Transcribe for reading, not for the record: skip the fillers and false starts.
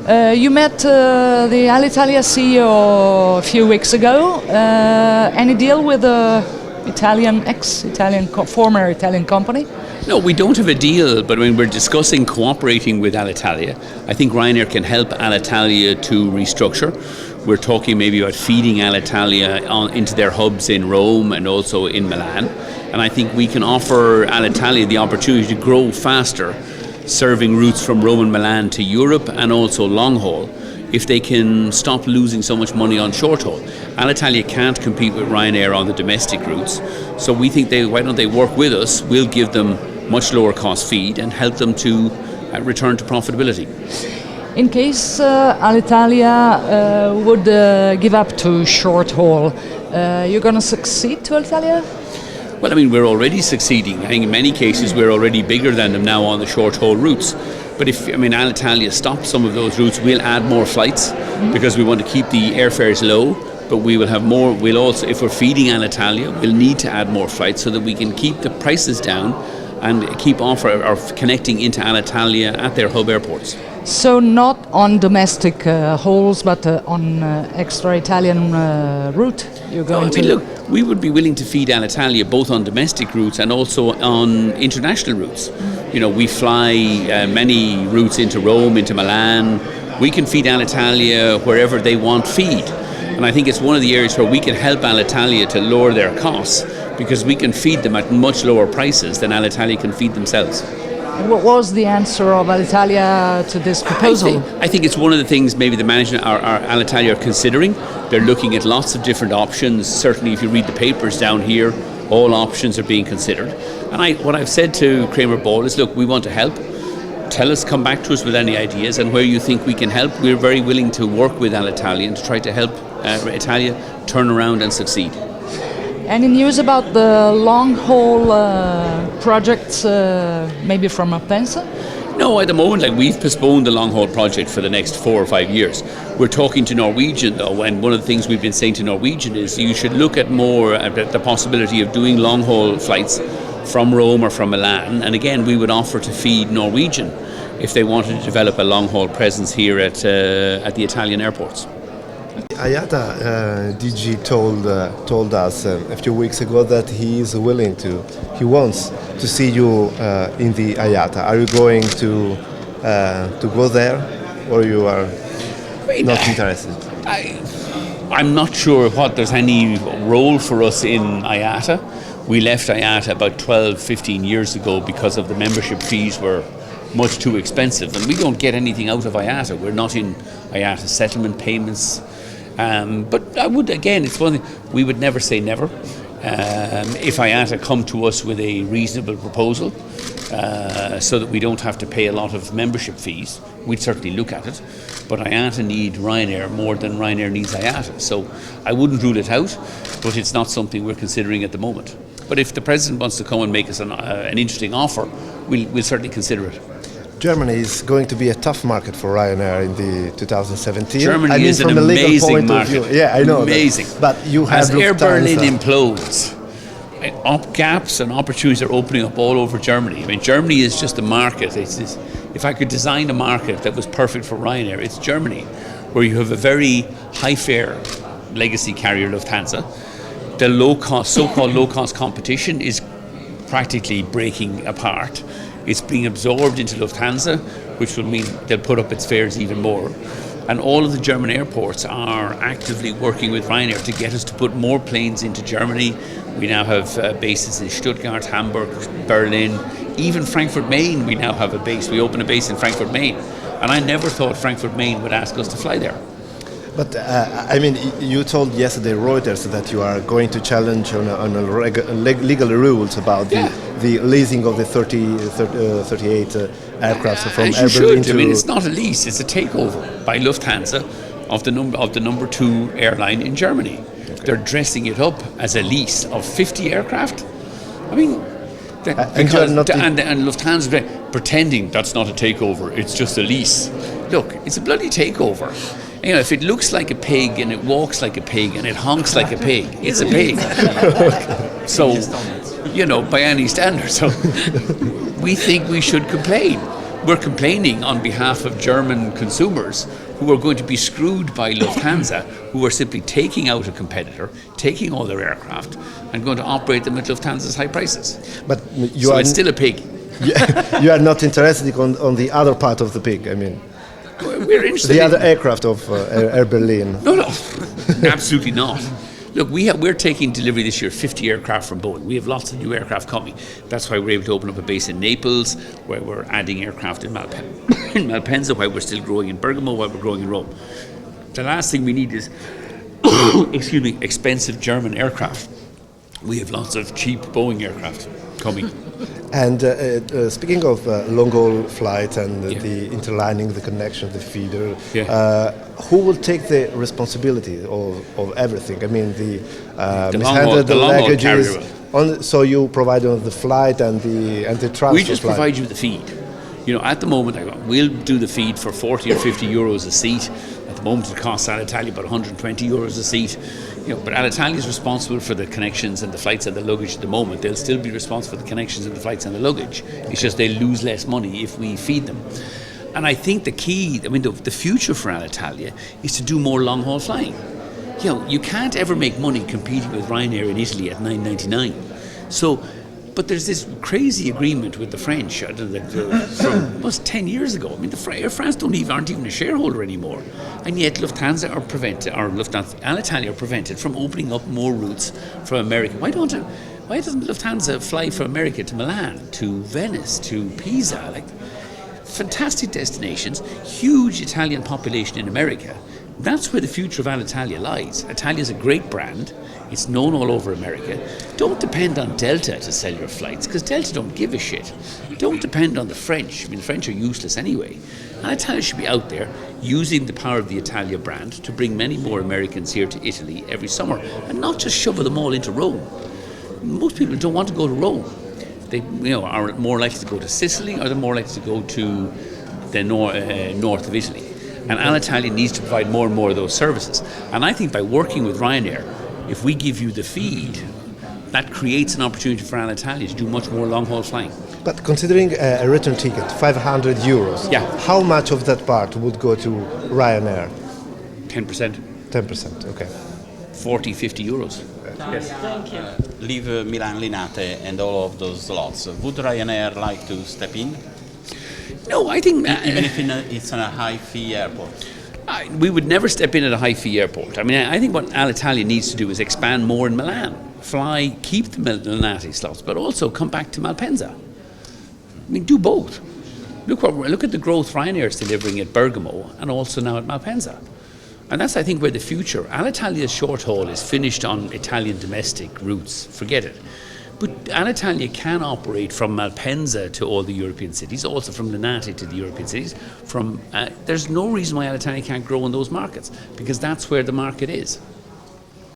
You met the Alitalia CEO a few weeks ago. Any deal with the former Italian company? No, we don't have a deal, but when we're discussing cooperating with Alitalia, I think Ryanair can help Alitalia to restructure. We're talking maybe about feeding Alitalia into their hubs in Rome and also in Milan. And I think we can offer Alitalia the opportunity to grow faster, serving routes from Rome and Milan to Europe and also long haul, if they can stop losing so much money on short haul. Alitalia can't compete with Ryanair on the domestic routes, so we think why don't they work with us? We'll give them much lower cost feed and help them to return to profitability. In case Alitalia would give up to short haul, you're going to succeed to Alitalia? Well, I mean, we're already succeeding. I think in many cases we're already bigger than them now on the short haul routes. But if Alitalia stops some of those routes, we'll add more flights because we want to keep the airfares low. But we will have more. We'll also, if we're feeding Alitalia, we'll need to add more flights so that we can keep the prices down and keep connecting into Alitalia at their hub airports. So not on domestic hauls, but on extra Italian route. You're going to look. We would be willing to feed Alitalia both on domestic routes and also on international routes. We fly many routes into Rome, into Milan. We can feed Alitalia wherever they want feed. And I think it's one of the areas where we can help Alitalia to lower their costs because we can feed them at much lower prices than Alitalia can feed themselves. What was the answer of Alitalia to this proposal? I think it's one of the things maybe the management our Alitalia are considering. They're looking at lots of different options. Certainly if you read the papers down here, all options are being considered. And what I've said to Kramer Ball is, look, we want to help. Come back to us with any ideas, and where you think we can help, we're very willing to work with Alitalia and to try to help Italia turn around and succeed. Any news about the long-haul projects, maybe from Malpensa? No, at the moment, we've postponed the long-haul project for the next 4 or 5 years. We're talking to Norwegian, though, and one of the things we've been saying to Norwegian is you should look at more at the possibility of doing long-haul flights from Rome or from Milan. And again, we would offer to feed Norwegian if they wanted to develop a long-haul presence here at the Italian airports. IATA DG told us a few weeks ago that he wants to see you in the IATA. Are you going to go there, or you are not interested? I'm not sure there's any role for us in IATA. We left IATA about 12-15 years ago because of the membership fees were much too expensive, and we don't get anything out of IATA. We're not in IATA settlement payments. But it's one thing, we would never say never. If IATA come to us with a reasonable proposal so that we don't have to pay a lot of membership fees, we'd certainly look at it. But IATA need Ryanair more than Ryanair needs IATA. So I wouldn't rule it out, but it's not something we're considering at the moment. But if the President wants to come and make us an interesting offer, we'll certainly consider it. Germany is going to be a tough market for Ryanair in the 2017. Germany is an amazing market. Yeah, I know. Amazing. But you have as Air Lufthansa. Berlin implodes, gaps and opportunities are opening up all over Germany. I mean, Germany is just a market. If I could design a market that was perfect for Ryanair, it's Germany, where you have a very high fare legacy carrier, Lufthansa. The so-called low-cost competition is practically breaking apart. It's being absorbed into Lufthansa, which will mean they'll put up its fares even more. And all of the German airports are actively working with Ryanair to get us to put more planes into Germany. We now have bases in Stuttgart, Hamburg, Berlin, even Frankfurt Main. We now have a base. We opened a base in Frankfurt Main. And I never thought Frankfurt Main would ask us to fly there. But you told yesterday Reuters that you are going to challenge on legal rules about the leasing of the 38 aircraft from As Air you Berlin. should. It's not a lease; it's a takeover by Lufthansa of the number 2 airline in Germany. Okay. They're dressing it up as a lease of 50 aircraft. I mean, and Lufthansa pretending that's not a takeover; it's just a lease. Look, it's a bloody takeover. If it looks like a pig and it walks like a pig and it honks like a pig, it's a pig. So, by any standard. So we think we should complain. we're complaining on behalf of German consumers who are going to be screwed by Lufthansa, who are simply taking out a competitor, taking all their aircraft, and going to operate them at Lufthansa's high prices. But So it's still a pig. you are not interested on the other part of the pig. I mean, We're interested the in other aircraft of Air Berlin. No, absolutely not. Look, we're taking delivery this year of 50 aircraft from Boeing. We have lots of new aircraft coming. That's why we're able to open up a base in Naples, where we're adding aircraft in Malpensa, why we're still growing in Bergamo, why we're growing in Rome. The last thing we need is, expensive German aircraft. We have lots of cheap Boeing aircraft coming. And speaking of long-haul flight and the interlining, the connection, the feeder, who will take the responsibility of everything? I mean, the mishandled luggages. So you provide on the flight and the transfer. We just provide you the feed. You know, at the moment, we'll do the feed for 40 or 50 euros a seat. At the moment, it costs Alitalia about 120 euros a seat. You know, but Alitalia is responsible for the connections and the flights and the luggage at the moment. They'll still be responsible for the connections and the flights and the luggage. It's just they lose less money if we feed them. And I think the key, the future for Alitalia is to do more long-haul flying. You know, you can't ever make money competing with Ryanair in Italy at $9.99. So, but there's this crazy agreement with the French from almost 10 years ago. I mean, Air France aren't even a shareholder anymore, and yet Alitalia are prevented from opening up more routes from America. Why doesn't Lufthansa fly from America to Milan, to Venice, to Pisa? Like, fantastic destinations, huge Italian population in America. That's where the future of Alitalia lies. Alitalia is a great brand. It's known all over America. Don't depend on Delta to sell your flights, because Delta don't give a shit. Don't depend on the French. I mean, the French are useless anyway. Alitalia should be out there using the power of the Italia brand to bring many more Americans here to Italy every summer, and not just shovel them all into Rome. Most people don't want to go to Rome. They are more likely to go to Sicily, or they're more likely to go to the north of Italy. And Alitalia needs to provide more and more of those services. And I think by working with Ryanair, if we give you the feed, that creates an opportunity for Alitalia to do much more long-haul flying. But considering a return ticket, 500 euros, how much of that part would go to Ryanair? 10%. 10%, okay. 40, 50 euros. Yes. Thank you. Leave Milan Linate and all of those slots. Would Ryanair like to step in? No, I think... even if it's in a high-fee airport? We would never step in at a high-fee airport. I mean, I think what Alitalia needs to do is expand more in Milan. Fly, keep the Linate slots, but also come back to Malpensa. I mean, do both. Look at the growth Ryanair is delivering at Bergamo and also now at Malpensa. And that's, I think, where the future... Alitalia's short haul is finished on Italian domestic routes. Forget it. But Alitalia can operate from Malpensa to all the European cities, also from Linate to the European cities. There's no reason why Alitalia can't grow in those markets, because that's where the market is.